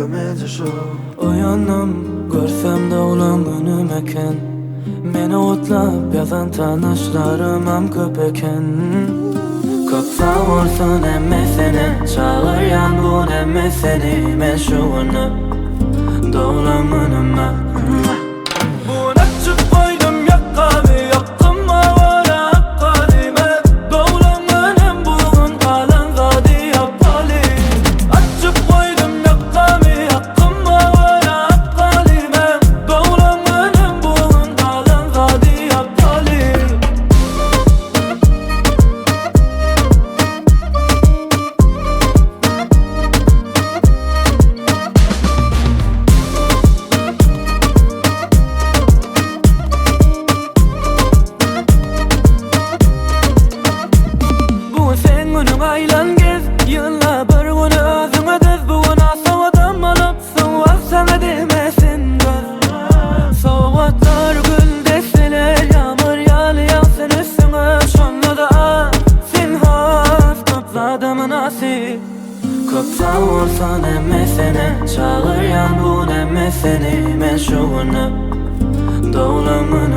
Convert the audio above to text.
edece şu. Uyanım, görsem dağlan günüm eken. Meni otlap yazan tanışlarım am köp eken. Köp savursun emme seni, çağıryan bu emme seni. Men şuunu dağlan günüme. Aylan gez, yılla bir gün özüme düz. Bugün asavadan alıpsın, vak sana demesin göz. Soğuklar gül deseler, yağmur yağlı yağsın üstüne. Şonda da sen has, köpladımı nasip. Köp savursan emme seni, çağıryan bu emme seni. Men şuunu dağlamın